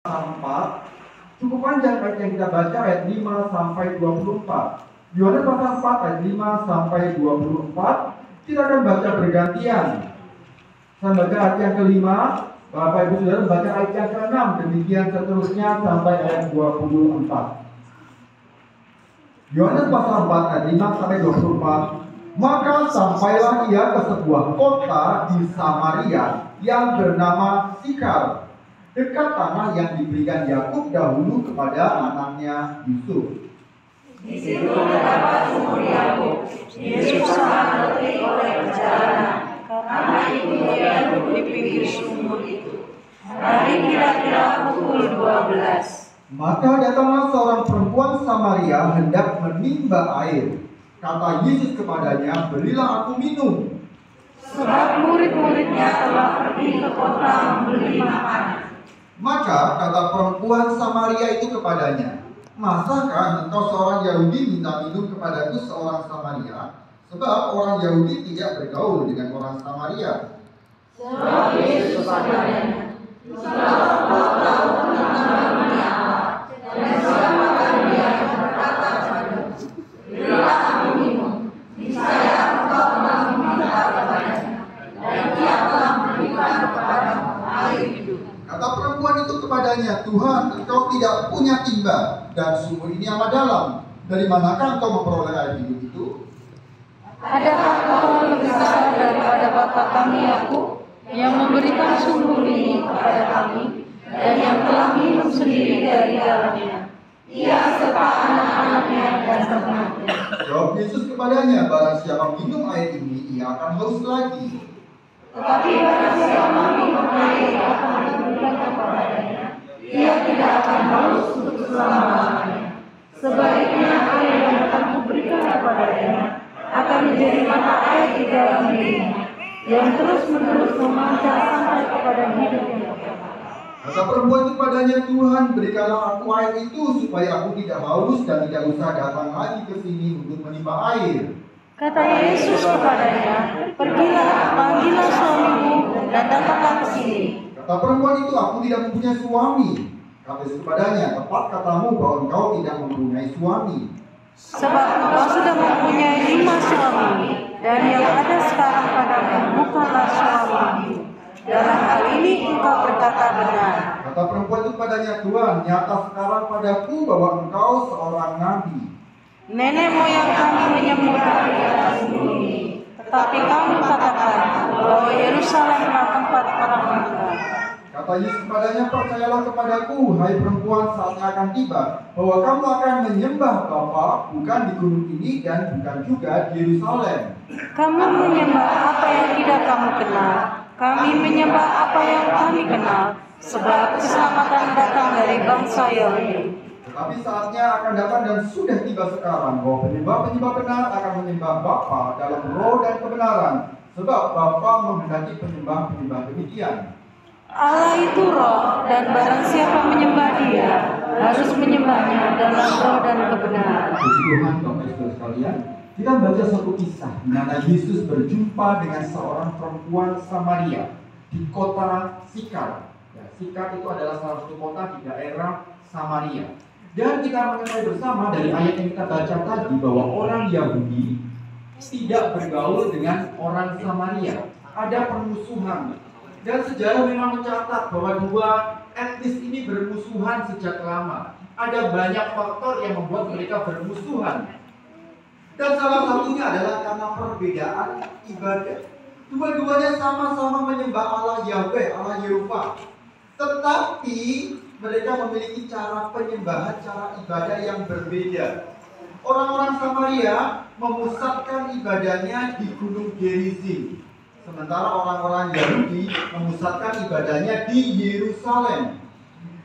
4, cukup panjang ayat yang kita baca, ayat 5 sampai 24. Yohanes pasal 4 ayat 5 sampai 24. Kita akan baca bergantian. Saya baca ayat yang kelima, Bapak Ibu Saudara baca ayat yang ke-6, demikian seterusnya sampai ayat 24. Yohanes pasal 4 ayat 5 sampai 24. Maka sampailah ia ke sebuah kota di Samaria yang bernama Sikar, dekat tanah yang diberikan Yakub dahulu kepada anaknya Yusuf. Di situ terdapat sumur Yakub. Yesus sangat letih oleh perjalanan, karena itu dia duduk di pinggir sumur itu. Hari kira-kira pukul 12. Maka datanglah seorang perempuan Samaria hendak menimba air. Kata Yesus kepadanya, berilah aku minum. Sebab murid-muridnya telah pergi ke kota membeli makanan. Maka kata perempuan Samaria itu kepadanya, masakah engkau seorang Yahudi minta minum kepadaku seorang Samaria? Sebab orang Yahudi tidak bergaul dengan orang Samaria. Sebab Yesus kepadanya, jikalau kau tahu nama-namanya apa, dan siapakah dia yang berkata padamu, berilah aku minum, niscaya engkau telah meminta kepadanya, dan dia telah memberikan kepadamu air hidup. Kata perempuan itu kepadanya, Tuhan, engkau tidak punya timba, dan sumur ini amat dalam. Dari manakah engkau memperoleh air hidup itu? Adakah kau lebih besar daripada bapa kami Yakub, yang memberikan sumur ini kepada kami, dan yang telah minum sendiri dari dalamnya, ia serta anak-anaknya dan ternaknya? Jawab Yesus kepadanya, barang siapa minum air ini, ia akan haus lagi. Tetapi barang siapa minum air yang akan diberikan kepadanya, ia tidak akan haus untuk selama-lamanya. Sebaliknya air yang akan kuberikan kepadanya akan menjadi mata air di dalam dirinya, yang terus-menerus memancar sampai kepada hidup yang kekal. Kata perempuan itu padanya, Tuhan, berikanlah aku air itu supaya aku tidak haus dan tidak usah datang lagi ke sini untuk menimba air. Kata Yesus kepadanya, pergilah, panggillah suamimu dan datanglah ke sini. Kata perempuan itu, aku tidak mempunyai suami. Kata Yesus kepadanya, tepat katamu bahwa engkau tidak mempunyai suami. Sebab engkau sudah mempunyai 5 suami, dan yang ada sekarang padamu bukanlah suamimu. Dalam hal ini engkau berkata benar. Kata perempuan itu padanya, Tuhan, nyata sekarang padaku bahwa engkau seorang nabi. Nenek moyang kami menyembah di atas bumi, tetapi kamu katakan bahwa Yerusalem adalah tempat orang meninggal. Kata Yesus kepadanya, percayalah kepadaku, hai perempuan, saatnya akan tiba, bahwa kamu akan menyembah Bapa bukan di gunung ini dan bukan juga di Yerusalem. Kamu menyembah apa yang tidak kamu kenal, kami menyembah apa yang kami kenal, sebab keselamatan datang dari bangsa Yahudi. Tetapi saatnya akan datang dan sudah tiba sekarang, bahwa penyembah-penyembah benar akan menyembah Bapa dalam roh dan kebenaran, sebab Bapa menghendaki penyembah-penyembah demikian. Allah itu roh, dan barang siapa menyembah dia, harus menyembahnya dalam roh dan kebenaran. Puji Tuhan, Bapak Ibu sekalian, kita baca satu kisah di mana Yesus berjumpa dengan seorang perempuan Samaria di kota Sikar. Ya, Sikar itu adalah salah satu kota di daerah Samaria. Dan kita mengetahui bersama dari ayat yang kita baca tadi bahwa orang Yahudi tidak bergaul dengan orang Samaria. Ada permusuhan. Dan sejarah memang mencatat bahwa dua etnis ini bermusuhan sejak lama. Ada banyak faktor yang membuat mereka bermusuhan. Dan salah satunya adalah karena perbedaan ibadah. Dua-duanya sama-sama menyembah Allah Yahweh, Allah Yehova. Tetapi mereka memiliki cara penyembahan, cara ibadah yang berbeda. Orang-orang Samaria memusatkan ibadahnya di Gunung Gerizim. Sementara orang-orang Yahudi memusatkan ibadahnya di Yerusalem.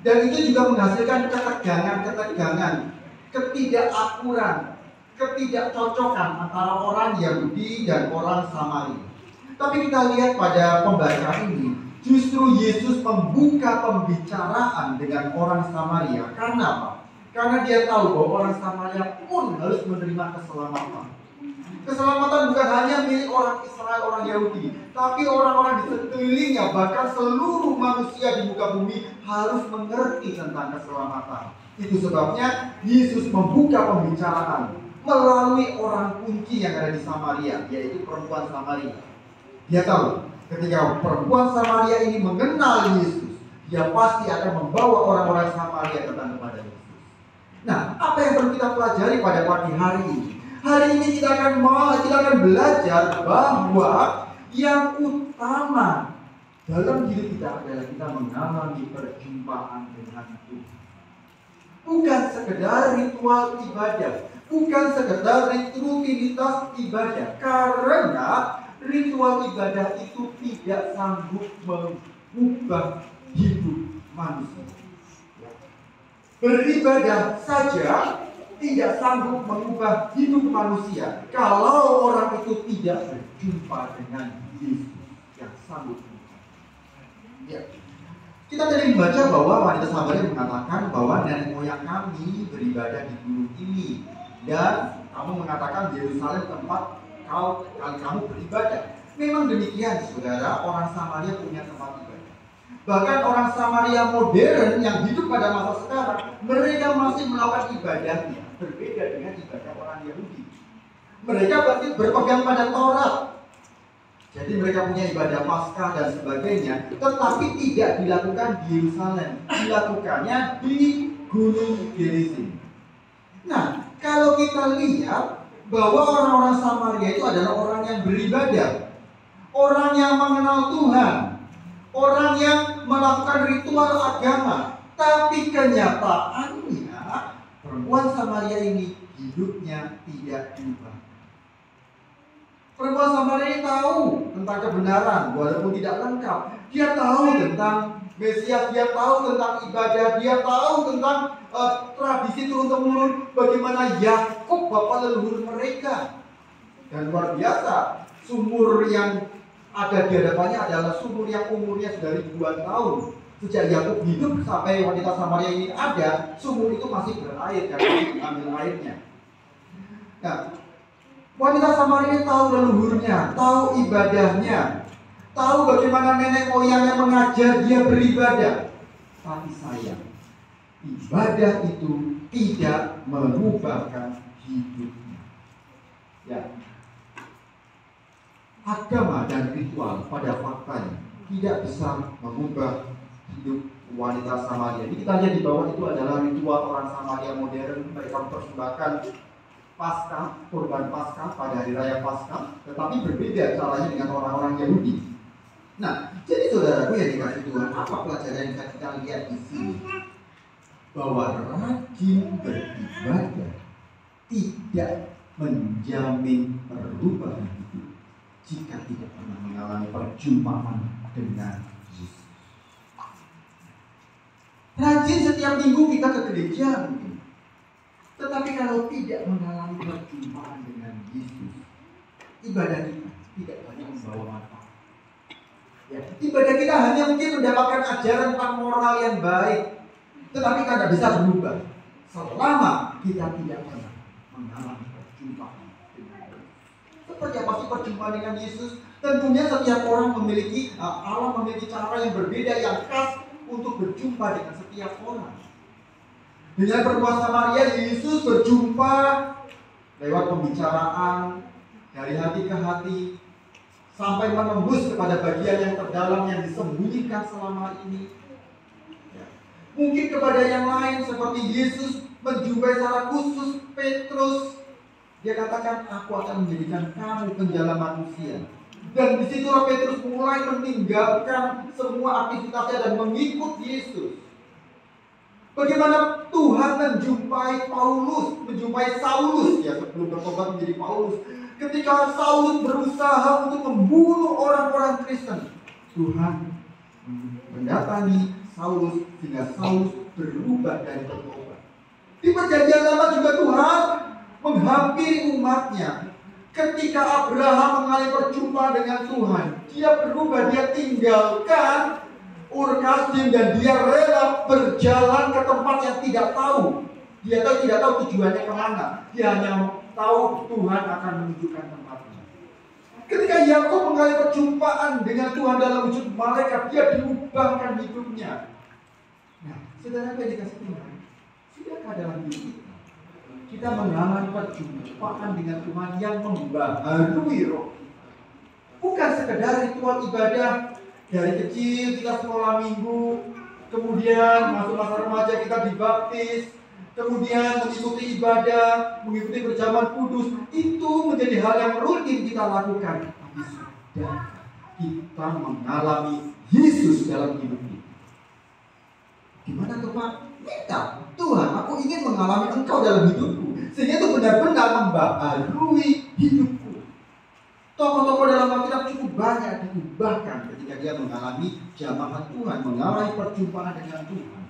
Dan itu juga menghasilkan ketegangan-ketegangan, ketidakakuran, ketidakcocokan antara orang Yahudi dan orang Samaria. Tapi kita lihat pada pembacaan ini, justru Yesus membuka pembicaraan dengan orang Samaria. Karena apa? Karena dia tahu bahwa orang Samaria pun harus menerima keselamatan. Keselamatan bukan hanya milik orang Israel, orang Yahudi, tapi orang-orang di sekelilingnya, bahkan seluruh manusia di muka bumi harus mengerti tentang keselamatan. Itu sebabnya Yesus membuka pembicaraan melalui orang kunci yang ada di Samaria, yaitu perempuan Samaria. Dia tahu ketika perempuan Samaria ini mengenal Yesus, dia pasti akan membawa orang-orang Samaria datang kepada Yesus. Nah, apa yang perlu kita pelajari pada pagi hari ini? Hari ini kita akan belajar bahwa yang utama dalam hidup kita adalah kita mengalami perjumpaan dengan Tuhan. Bukan sekedar ritual ibadah, bukan sekedar rutinitas ibadah, karena ritual ibadah itu tidak sanggup mengubah hidup manusia. Beribadah saja tidak sanggup mengubah hidup manusia kalau orang itu tidak berjumpa dengan Yesus yang sanggup mengubah. Ya. Kita tadi membaca bahwa wanita Samaria mengatakan bahwa nenek moyang kami beribadah di gunung ini, dan kamu mengatakan Yerusalem tempat kamu beribadah. Memang demikian, saudara, orang Samaria punya tempat ibadah. Bahkan orang Samaria modern yang hidup pada masa sekarang, mereka masih melakukan ibadahnya berbeda dengan ibadah orang Yahudi. Mereka pasti berpegang pada Taurat. Jadi mereka punya ibadah Paskah dan sebagainya, tetapi tidak dilakukan di Yerusalem, dilakukannya di Gunung Gerizim. Nah, kalau kita lihat bahwa orang-orang Samaria itu adalah orang yang beribadah, orang yang mengenal Tuhan, orang yang melakukan ritual agama, tapi kenyataannya perempuan Samaria ini hidupnya tidak diubah. Perempuan Samaria tahu tentang kebenaran, walaupun tidak lengkap. Dia tahu tentang Mesias, dia tahu tentang ibadah, dia tahu tentang tradisi turun-temurun bagaimana Yakub bapak leluhur mereka. Dan luar biasa, sumur yang ada di hadapannya adalah sumur yang umurnya sudah ribuan tahun. Sejak Yakub hidup sampai wanita Samaria ini ada, sumur itu masih berair dan masih ambil airnya. Nah, wanita Samaria tahu leluhurnya, tahu ibadahnya, tahu bagaimana nenek moyangnya mengajar dia beribadah. Tapi sayang, ibadah itu tidak mengubahkan hidupnya. Ya, agama dan ritual pada faktanya tidak bisa mengubah hidup wanita Samaria. Ini kita lihat di bawah itu adalah ritual orang Samaria modern. Mereka mempersembahkan Paskah, kurban Paskah pada hari raya Paskah, tetapi berbeda caranya dengan orang-orang Yahudi. Nah, jadi saudaraku yang dikasih Tuhan, apa pelajaran yang kita lihat di sini? Bahwa rajin beribadah tidak menjamin perubahan hidup jika tidak pernah mengalami perjumpaan dengan Yesus. Rajin setiap minggu kita ke gereja mungkin, tetapi kalau tidak mengalami perjumpaan dengan Yesus, ibadah kita tidak banyak membawa manfaat. Ya, ibadah kita hanya mungkin mendapatkan ajaran tentang moral yang baik, tetapi kita tidak bisa berubah selama kita tidak pernah mengalami perjumpaan dengan Yesus. Seperti apa sih perjumpaan dengan Yesus? Tentunya setiap orang memiliki, Allah memiliki cara yang berbeda, yang khas untuk berjumpa dengan setiap orang. Dengan perempuan Samaria, Yesus berjumpa lewat pembicaraan dari hati ke hati sampai menembus kepada bagian yang terdalam yang disembunyikan selama ini. Ya. Mungkin kepada yang lain seperti Yesus menjumpai secara khusus Petrus. Dia katakan, aku akan menjadikan kamu penjala manusia. Dan disitulah Petrus mulai meninggalkan semua aktivitasnya dan mengikut Yesus. Bagaimana Tuhan menjumpai Saulus ya sebelum bertobat menjadi Paulus. Ketika Saulus berusaha untuk membunuh orang-orang Kristen, Tuhan mendatangi Saulus sehingga Saulus berubah dan bertobat. Di perjanjian lama juga Tuhan menghampiri umatnya. Ketika Abraham mengalami perjumpaan dengan Tuhan, dia berubah, dia tinggalkan Ur Kasdim dan dia rela berjalan ke tempat yang tidak tahu. Dia tidak tahu tujuannya kemana. Dia hanya tahu Tuhan akan menunjukkan tempatnya. Ketika Yakub mengalami perjumpaan dengan Tuhan dalam wujud malaikat, dia diubahkan hidupnya. Nah, saudara yang dikasih Tuhan, sudahkah dalam hidup kita mengalami perjumpaan dengan Tuhan yang membaharui roh? Bukan sekedar ritual ibadah dari kecil kita sekolah minggu, kemudian masuk masa remaja kita dibaptis, kemudian mengikuti ibadah, mengikuti berjamaah kudus. Itu menjadi hal yang rutin kita lakukan. Tapi sudah kita mengalami Yesus dalam hidup kita. Gimana tuh Pak? Minta, Tuhan, aku ingin mengalami Engkau dalam hidupku, sehingga itu benar-benar membaharui hidupku. Tokoh-tokoh dalam Alkitab cukup banyak diubahkan ketika dia mengalami jamaah Tuhan, mengalami perjumpaan dengan Tuhan.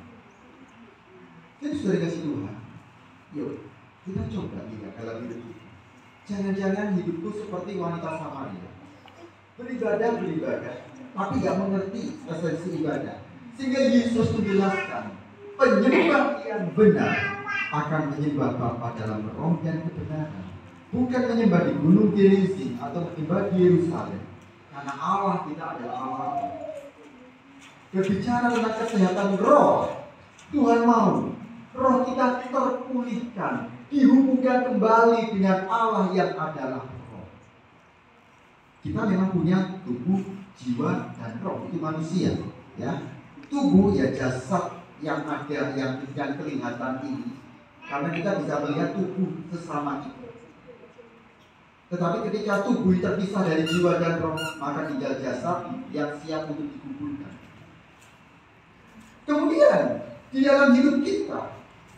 Jadi sudah dikasih Tuhan, yuk kita coba lihat dalam hidup kita. Jangan-jangan hidupku seperti wanita Samaria, beribadah, tapi gak mengerti esensi ibadah. Sehingga Yesus menjelaskan, penyembah yang benar akan menyembah Bapa dalam roh dan kebenaran, bukan menyembah di gunung Gerizim atau menyembah di Yerusalem, karena Allah kita adalah Allah. Berbicara tentang kesehatan roh, Tuhan mau roh kita terpulihkan, dihubungkan kembali dengan Allah yang adalah roh. Kita memang punya tubuh, jiwa, dan roh, itu manusia, ya. Tubuh ya jasad yang ada, yang kelihatan ini, karena kita bisa melihat tubuh sesama kita. Tetapi ketika tubuh terpisah dari jiwa dan roh, maka tinggal jasad yang siap untuk dikuburkan. Kemudian di dalam hidup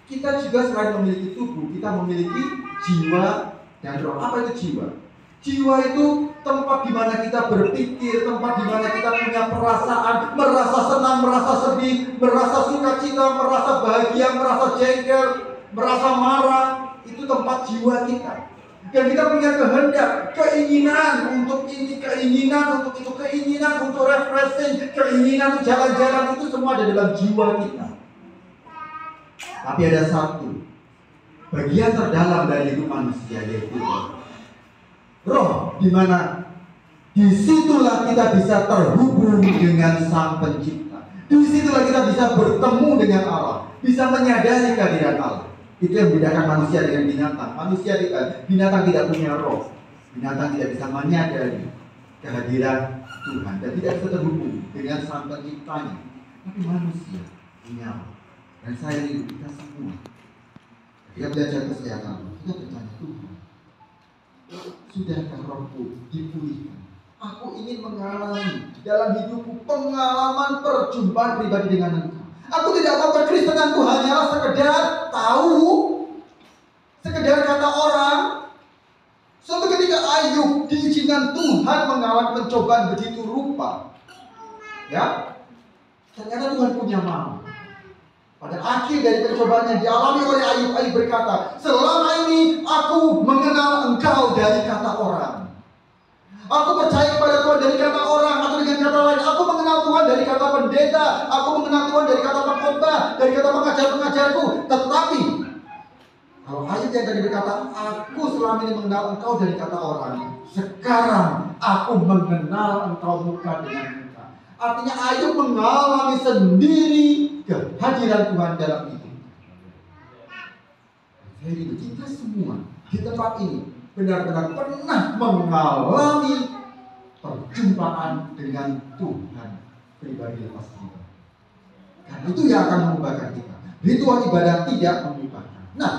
kita juga selain memiliki tubuh, kita memiliki jiwa dan roh. Apa itu jiwa? Jiwa itu tempat di mana kita berpikir, tempat di mana kita punya perasaan, merasa senang, merasa sedih, merasa sukacita, merasa bahagia, merasa jengkel, merasa marah. Itu tempat jiwa kita. Dan kita punya kehendak, keinginan untuk ini, keinginan untuk itu, keinginan untuk refreshing, keinginan untuk jalan-jalan, itu semua ada dalam jiwa kita. Tapi ada satu bagian terdalam dari hidup manusia, yaitu roh, di mana disitulah kita bisa terhubung dengan Sang Pencipta. Disitulah kita bisa bertemu dengan Allah, bisa menyadari kehadiran Allah. Itu yang membedakan manusia dengan binatang. Binatang tidak punya roh. Binatang tidak bisa menyadari kehadiran Tuhan dan tidak bisa terhubung dengan Sang Penciptanya. Tapi manusia punya roh. Dan saya rindu kita semua, ketika belajar kesehatan, kita bertanya, Tuhan, sudahkah rohku dipulihkan? Aku ingin mengalami dalam hidupku pengalaman perjumpaan pribadi dengan Engkau. Aku tidak mau kekristenan Tuhan hanyalah sekedar tahu, sekedar kata orang. Suatu ketika Ayub diizinkan Tuhan mengalami pencobaan begitu rupa, ya, ternyata Tuhan punya mau. Pada akhir dari pencobaan yang dialami oleh Ayub, Ayub berkata, selama ini aku mengenal Engkau dari kata orang. Aku percaya kepada Tuhan dari kata orang, atau dengan kata lain, aku mengenal Tuhan dari kata pendeta, aku mengenal Tuhan dari kata pengkhotbah, dari kata pengajar-pengajarku. Tetapi kalau Ayub yang tadi berkata, aku selama ini mengenal Engkau dari kata orang, sekarang aku mengenal Engkau muka dengan muka. Artinya Ayub mengalami sendiri kehadiran Tuhan dalam hidup. Jadi kita semua di tempat ini benar-benar pernah mengalami perjumpaan dengan Tuhan pribadi lepas kita. Karena itu yang akan mengubahkan kita. Ritual ibadah tidak mengubahkan. Nah,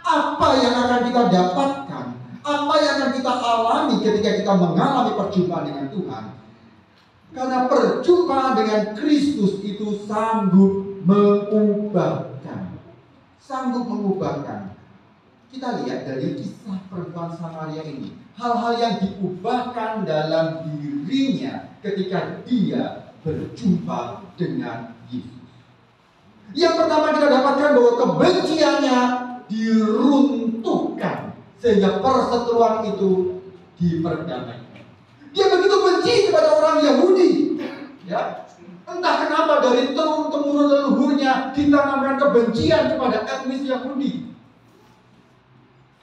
apa yang akan kita dapatkan? Apa yang akan kita alami ketika kita mengalami perjumpaan dengan Tuhan? Karena perjumpaan dengan Kristus itu sanggup mengubahkan. Sanggup mengubahkan. Kita lihat dari kisah perempuan Samaria ini, hal-hal yang diubahkan dalam dirinya ketika dia berjumpa dengan Yesus. Yang pertama kita dapatkan bahwa kebenciannya diruntuhkan sehingga perseteruan itu diperdamaikan. Dia begitu benci kepada orang Yahudi, ya. Entah kenapa dari turun-temurun leluhurnya ditanamkan kebencian kepada etnis Yahudi.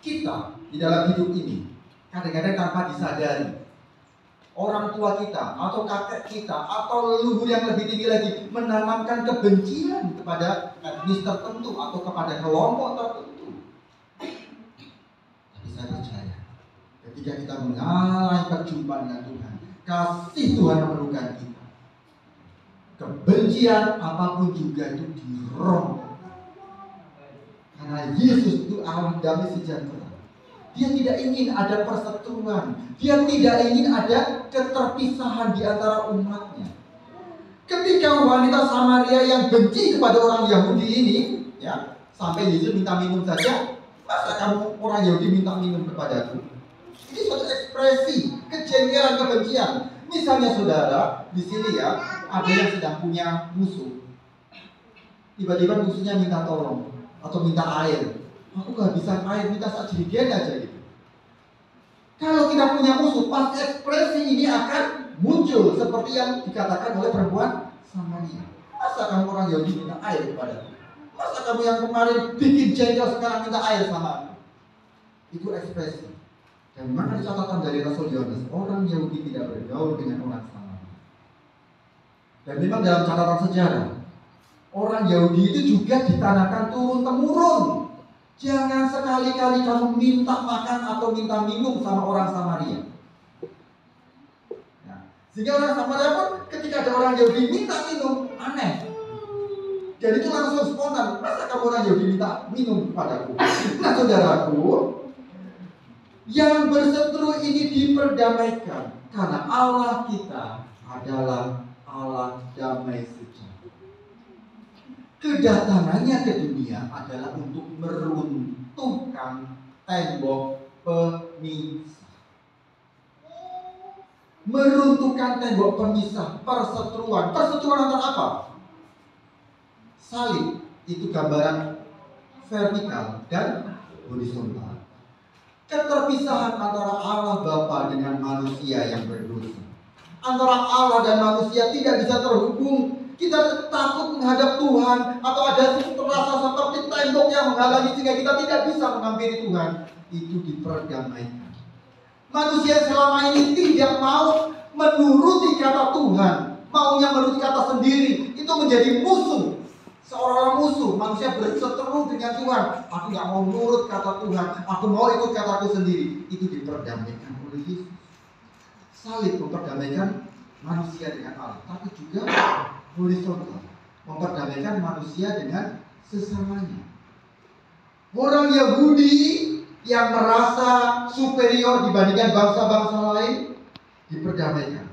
Kita di dalam hidup ini, kadang-kadang tanpa disadari, orang tua kita atau kakek kita atau leluhur yang lebih tinggi lagi menanamkan kebencian kepada etnis tertentu atau kepada kelompok tertentu. Tapi saya percaya, ketika kita mengalami perjumpaan dengan Tuhan, kasih Tuhan memerlukan kita, kebencian apapun juga itu dirombak. Karena Yesus itu Allah damai sejahtera. Dia tidak ingin ada perseteruan. Dia tidak ingin ada keterpisahan di antara umatnya. Ketika wanita Samaria yang benci kepada orang Yahudi ini, ya, sampai Yesus minta minum saja, masa kamu orang Yahudi minta minum kepadaku? Ini suatu ekspresi kejengkelan, kebencian. Misalnya saudara, di sini ya, ada yang sedang punya musuh. Tiba-tiba musuhnya minta tolong atau minta air. Aku kehabisan air, minta sak jerigen aja gitu. Kalau kita punya musuh, pasti ekspresi ini akan muncul seperti yang dikatakan oleh perempuan Samaria. Masa kamu orang Yahudi minta air kepadaku? Masa kamu yang kemarin bikin jengkel sekarang minta air sama aku? Itu ekspresi. Dan memang ada catatan dari Rasul Yohanes, orang Yahudi tidak bergaul dengan orang Samaria. Dan memang dalam catatan sejarah, orang Yahudi itu juga ditanamkan turun-temurun. Jangan sekali-kali kamu minta makan atau minta minum sama orang Samaria. Nah, sehingga orang Samaria pun ketika ada orang Yahudi minta minum, aneh. Jadi itu langsung spontan. Masa kamu orang Yahudi minta minum kepadaku? Nah saudaraku, yang berseteru ini diperdamaikan karena Allah kita adalah Allah damai sejahtera. Kedatangannya ke dunia adalah untuk meruntuhkan tembok pemisah. Meruntuhkan tembok pemisah, perseteruan. Perseteruan antara apa? Salib itu gambaran vertikal dan horizontal. Keterpisahan antara Allah Bapa dengan manusia yang berdosa. Antara Allah dan manusia tidak bisa terhubung. Kita takut menghadap Tuhan, atau ada terasa seperti tembok yang menghalangi sehingga kita tidak bisa menghampiri Tuhan. Itu diperdamaikan. Manusia selama ini tidak mau menuruti kata Tuhan, maunya menuruti kata sendiri. Itu menjadi musuh. Seorang musuh, manusia berseteru dengan Tuhan. Aku gak mau nurut kata Tuhan, aku mau ikut kataku sendiri. Itu diperdamaikan oleh Yesus. Salib memperdamaikan manusia dengan Allah, tapi juga horizontal, memperdamaikan manusia dengan sesamanya. Orang Yahudi yang merasa superior dibandingkan bangsa-bangsa lain diperdamaikan.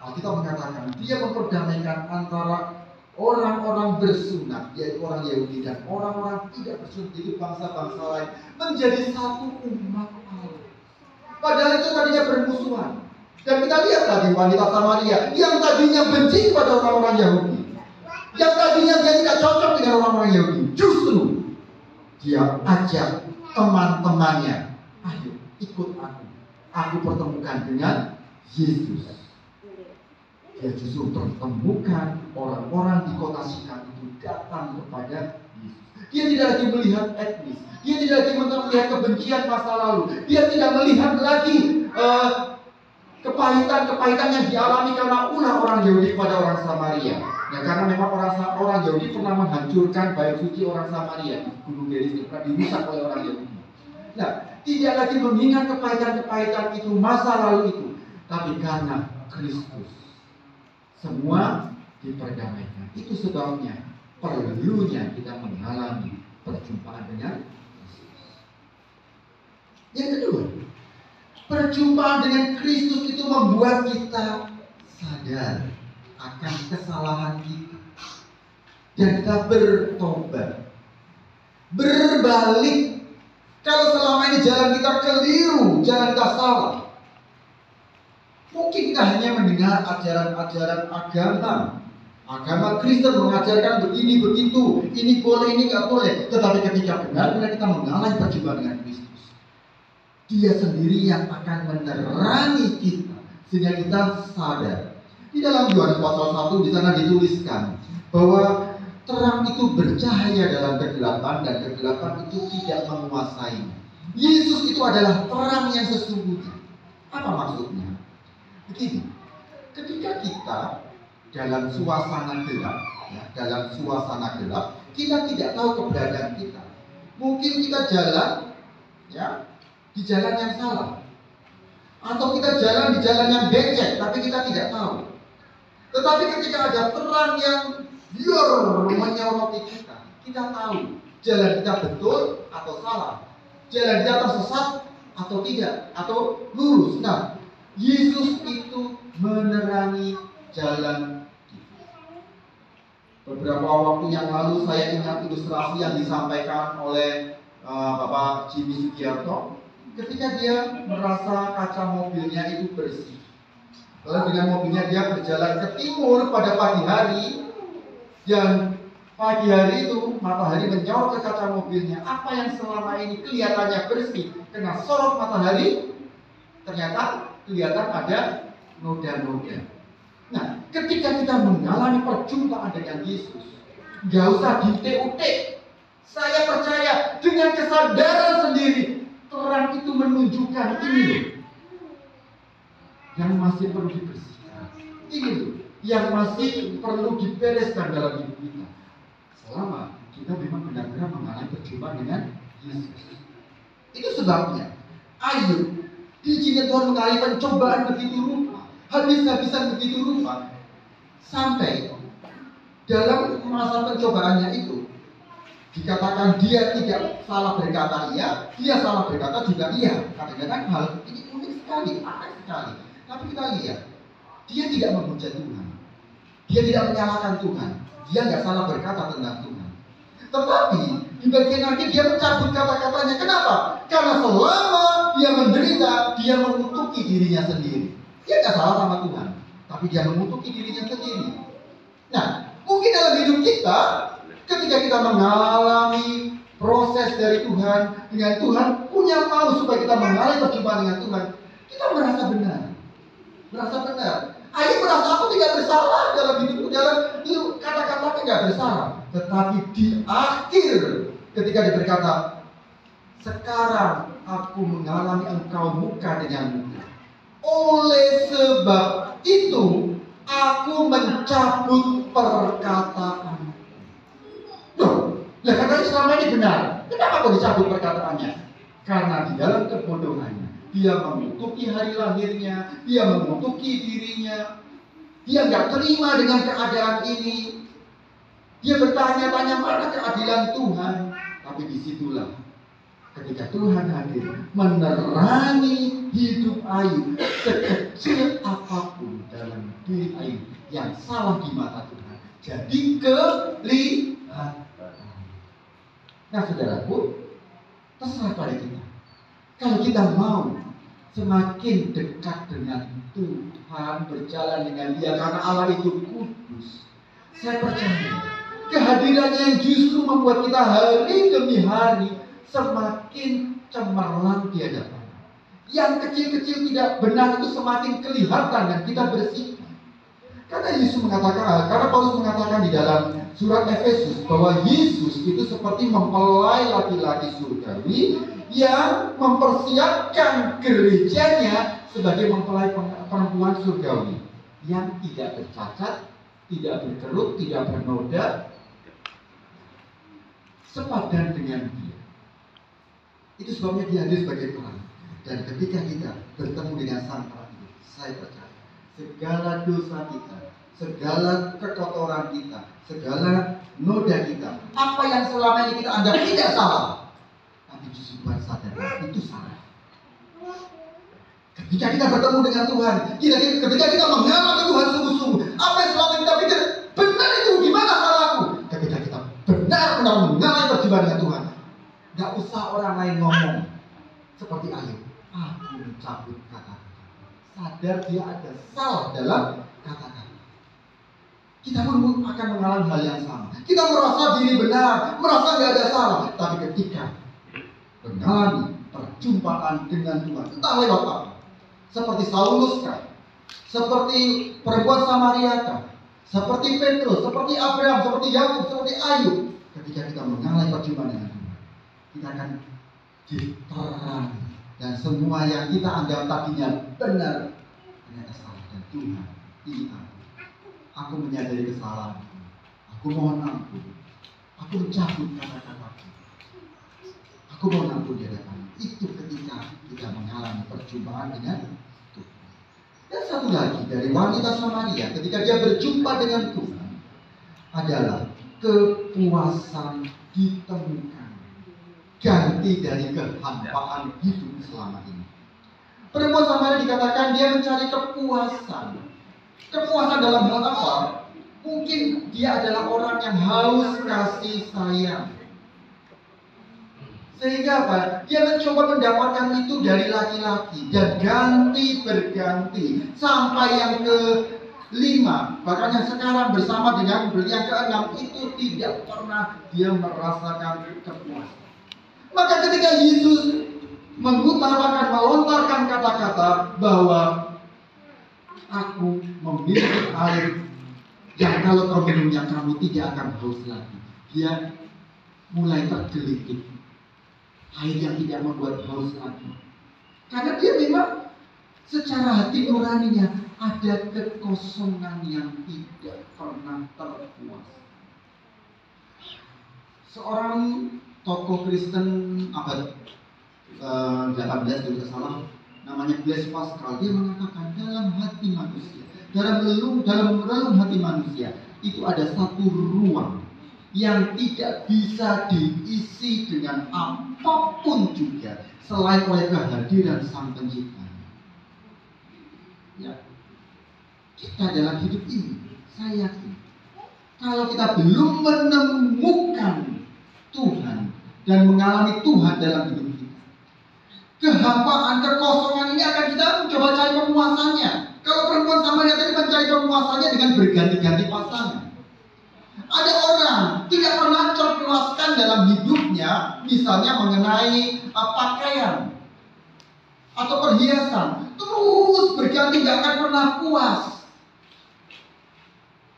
Alkitab mengatakan dia memperdamaikan antara orang-orang bersunat, yaitu orang Yahudi, dan orang-orang tidak bersunat, yaitu bangsa-bangsa lain, menjadi satu umat Allah. Padahal itu tadinya bermusuhan. Dan kita lihat tadi wanita Samaria yang tadinya benci kepada orang-orang Yahudi, yang tadinya dia tidak cocok dengan orang-orang Yahudi, justru dia ajak teman-temannya, ayo ikut aku pertemukan dengan Yesus. Dia justru pertemukan orang-orang di kota Sikar itu datang kepada Yesus. Dia tidak lagi melihat etnis, dia tidak lagi melihat kebencian masa lalu, dia tidak melihat lagi kepahitan yang dialami karena ulah orang Yahudi kepada orang Samaria. Ya, karena memang orang Yahudi pernah menghancurkan bait suci orang Samaria di Gunung Gerizim, pernah dirusak oleh orang Yahudi. Nah, tidak lagi mengingat kepahitan itu masa lalu itu, tapi karena Kristus semua diperdamaikan. Itu sebabnya perlunya kita mengalami perjumpaan dengan Yesus. Yang kedua, perjumpaan dengan Kristus itu membuat kita sadar akan kesalahan kita dan kita bertobat, berbalik. Kalau selama ini jalan kita keliru, jalan kita salah, mungkin kita hanya mendengar ajaran-ajaran agama Kristen mengajarkan begini begitu, ini boleh, ini nggak boleh. Tetapi ketika benar-benar kita mengalami perjumpaan dengan Kristus, Dia sendiri yang akan menerangi kita sehingga kita sadar. Di dalam Yohanes pasal 1 di sana dituliskan bahwa terang itu bercahaya dalam kegelapan dan kegelapan itu tidak menguasainya. Yesus itu adalah terang yang sesungguhnya. Apa maksudnya? Begini, ketika kita dalam suasana gelap, kita tidak tahu keberadaan kita. Mungkin kita jalan, ya, di jalan yang salah, atau kita jalan di jalan yang becek, tapi kita tidak tahu. Tetapi ketika ada terang yang menyoroti kita tahu jalan kita betul atau salah, jalan kita tersesat atau tidak, atau lurus. Nah, Yesus itu menerangi jalan kita. Beberapa waktu yang lalu saya ingat ilustrasi yang disampaikan oleh Bapak Jimmy Sugiarto ketika dia merasa kaca mobilnya itu bersih. Lalu dengan mobilnya dia berjalan ke timur pada pagi hari, dan pagi hari itu matahari menyorot ke kaca mobilnya. Apa yang selama ini kelihatannya bersih kena sorot matahari, ternyata kelihatan ada noda-noda. Nah, ketika kita mengalami perjumpaan dengan Yesus, nggak usah diutik-utik. Saya percaya dengan kesadaran sendiri, terang itu menunjukkan ini loh yang masih perlu dibersihkan, ini loh yang masih perlu dibereskan dalam hidup kita. Selama kita memang benar-benar mengalami perjumpaan dengan Yesus. Itu sebabnya Ayub diizinkan Tuhan mengalami pencobaan begitu rupa, habis-habisan begitu rupa, sampai dalam masa pencobaannya itu dikatakan dia tidak salah berkata iya, dia salah berkata juga iya. Kadang-kadang hal ini unik sekali, aneh sekali. Tapi kita lihat, dia tidak memuja Tuhan, dia tidak menyalahkan Tuhan, dia nggak salah berkata tentang Tuhan. Tetapi di bagian akhir dia mencabut kata-katanya. Kenapa? Karena selama dia menderita, dia mengutuki dirinya sendiri. Dia nggak salah sama Tuhan, tapi dia mengutuki dirinya sendiri. Nah, mungkin dalam hidup kita, ketika kita mengalami proses dari Tuhan, dengan Tuhan punya mau supaya kita mengalami perjumpaan dengan Tuhan, kita merasa benar. Ayub merasa aku tidak bersalah dalam hidupku, dalam kata-katanya tidak bersalah. Tetapi di akhir ketika dia berkata, sekarang aku mengalami engkau muka dengan muka, oleh sebab itu aku mencabut perkataan. Lah katanya selama ini benar, kenapa kok dicabut perkataannya? Karena di dalam kebodohannya dia mengutuki hari lahirnya, dia mengutuki dirinya, dia nggak terima dengan keadaan ini. Dia bertanya-tanya mana keadilan Tuhan. Tapi disitulah ketika Tuhan hadir menerangi hidup Ayub, sekecil apapun dalam diri Ayub yang salah di mata Tuhan jadi kelihatan. Nah saudaraku, terserah pada kita. Kalau kita mau semakin dekat dengan Tuhan, berjalan dengan Dia, karena Allah itu kudus, saya percaya kehadirannya yang justru membuat kita hari demi hari semakin cemerlang di hadapan. Yang kecil-kecil tidak benar itu semakin kelihatan dan kita bersihkan. Karena Yesus mengatakan, karena Paulus mengatakan di dalam surat Efesus bahwa Yesus itu seperti mempelai laki-laki surgawi yang mempersiapkan gerejanya sebagai mempelai perempuan surgawi yang tidak bercacat, tidak berkerut, tidak bernoda, sepadan dengan Dia. Itu sebabnya Dia hadir sebagai terang. Dan ketika kita bertemu dengan Sang Terang itu, saya percaya segala dosa kita, segala kekotoran kita, segala noda kita, apa yang selama ini kita anggap tidak salah, tapi justru buat sadar itu salah. Ketika kita bertemu dengan Tuhan, ketika kita mengalami Tuhan sungguh-sungguh, apa yang selama ini kita pikir benar itu, gimana salahku? Ketika kita benar-benar mengalami perjumpaan dengan Tuhan, gak usah orang lain ngomong seperti Ayub, aku mencabut kata-kata. Sadar dia ada salah dalam kata-kata. Kita pun akan mengalami hal yang sama. Kita merasa diri benar, merasa gak ada salah. Tapi ketika mengalami perjumpaan dengan Tuhan, entah lewat apa, seperti Saulus kah, seperti perempuan Samaria kah, seperti Petrus, seperti Abraham, seperti Yakub, seperti Ayub, ketika kita mengalami perjumpaan dengan Tuhan, kita akan diterang, dan semua yang kita anggap tadinya benar ternyata salah. Dan Tuhan, ini aku menyadari kesalahanku, aku mohon ampun, aku mencabut kata-kataku, aku mohon ampun di hadapan. Itu ketika kita mengalami perjumpaan dengan Tuhan. Dan satu lagi dari wanita Samaria, ketika dia berjumpa dengan Tuhan, adalah kepuasan ditemukan, ganti dari kehampaan hidup selama ini. Perempuan Samaria dikatakan dia mencari kepuasan. Kepuasan dalam hal apa? Mungkin dia adalah orang yang haus kasih sayang. Sehingga apa? Dia mencoba mendapatkan itu dari laki-laki, dan ganti berganti sampai yang kelima, bahkan yang sekarang bersama dengan yang keenam, itu tidak pernah dia merasakan kepuasan. Maka ketika Yesus melontarkan kata-kata bahwa aku memiliki air yang kalau kau minumnya kamu tidak akan haus lagi, dia mulai tergelitik. Air yang tidak membuat haus lagi, karena dia memang secara hati nuraninya ada kekosongan yang tidak pernah terpuas. Seorang tokoh Kristen abad 18 kalau tidak salah, namanya Blaise Pascal, dia mengatakan dalam hati manusia, dalam relung hati manusia itu ada satu ruang yang tidak bisa diisi dengan apapun juga selain oleh kehadiran Sang Pencipta. Ya, kita dalam hidup ini, saya yakin, kalau kita belum menemukan Tuhan dan mengalami Tuhan dalam hidup kita, kehampaan, kekosongan ini akan kita mencoba cari pemuasannya. Kalau perempuan Samaria tadi mencari pemuasannya dengan berganti-ganti pasangan. Ada orang tidak pernah terpuaskan dalam hidupnya, misalnya mengenai pakaian atau perhiasan, terus berganti, gak akan pernah puas.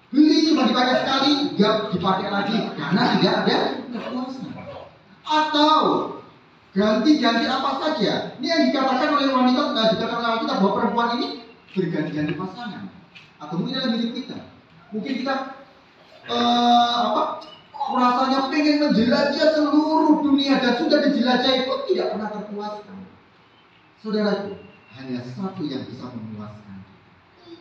Beli cuma dipakai sekali, gak dipakai lagi karena tidak ada kepuasan. Atau ganti-ganti apa saja. Ini yang dikatakan oleh wanita, dikatakan oleh kita bahwa perempuan ini berganti-ganti pasangan. Atau mungkin dalam hidup kita, mungkin kita rasanya pengen menjelajah seluruh dunia dan sudah dijelajahi pun tidak pernah terpuaskan. Saudaraku, hanya satu yang bisa memuaskan,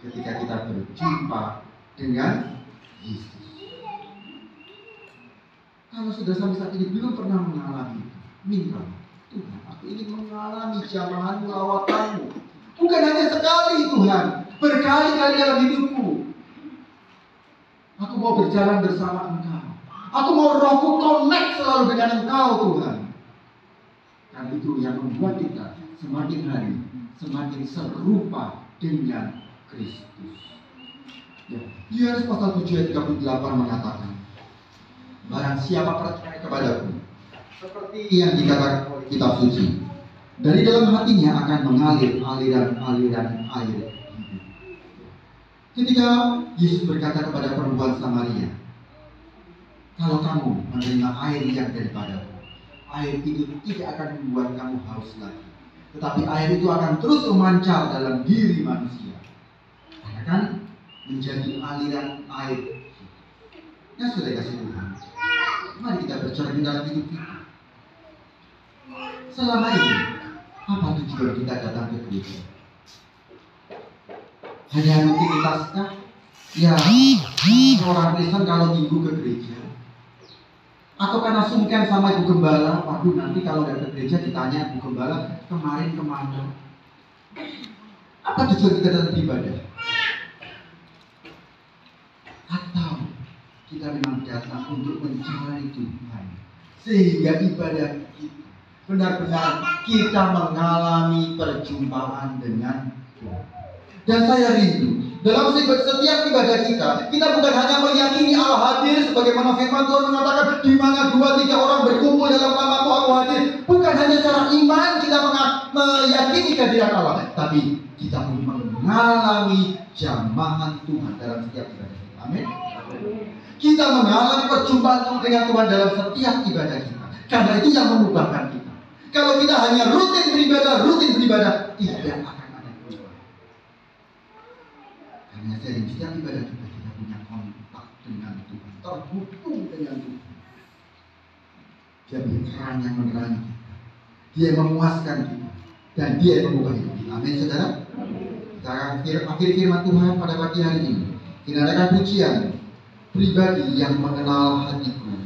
ketika kita berjumpa dengan Yesus. Kalau sudah sampai saat ini belum pernah mengalami itu, minta Tuhan, aku ingin mengalami jamahan lawatanmu. Bukan hanya sekali Tuhan, berkali-kali dalam hidupku. Aku mau berjalan bersama Engkau. Aku mau rohku connect selalu dengan Engkau Tuhan. Karena itu yang membuat kita semakin hari semakin serupa dengan Kristus. Ya, Yohanes pasal 7 ayat 38 mengatakan, barang siapa percaya kepadaku, seperti yang dikatakan oleh kitab suci, dari dalam hatinya akan mengalir aliran-aliran air hidup. Ketika Yesus berkata kepada perempuan Samaria, kalau kamu menerima air yang daripadaku, air itu tidak akan membuat kamu haus lagi, tetapi air itu akan terus memancar dalam diri manusia, akan menjadi aliran air. Yang sudah dikasih Tuhan, mari kita bercermin dalam hidup kita. Selama ini, apa tujuan kita datang ke gereja? Hanya rutinitas-kah? Ya, orang Kristen kalau minggu ke gereja, atau karena sungkan sama Ibu Gembala, waduh nanti kalau datang ke gereja ditanya Ibu Gembala kemarin kemana? Apa tujuan kita dalam ibadah? Atau kita memang datang untuk mencari Tuhan, sehingga ibadah kita benar-benar kita mengalami perjumpaan dengan Tuhan. Dan saya rindu dalam setiap ibadah kita bukan hanya meyakini Allah hadir, sebagaimana firman Tuhan mengatakan, di mana 2-3 orang berkumpul dalam nama Tuhan hadir. Bukan hanya cara iman kita meyakini kehadiran Allah, tapi kita pun mengalami jamahan Tuhan dalam setiap ibadah kita. Amin. Kita mengalami perjumpaan dengan Tuhan dalam setiap ibadah kita. Karena itu yang mengubahkan kita. Kalau kita hanya rutin beribadah, tidak akan ada perubahan. Karena dari setiap ibadah kita punya kontak dengan Tuhan, terhubung dengan Tuhan. Dia berperan yang menerangi kita, dia memuaskan kita, dan dia yang mengubah hidup kita. Amin, saudara. Kita akan akhiri firman Tuhan pada pagi hari ini. Kita adakan pujian pribadi yang mengenal hatiku.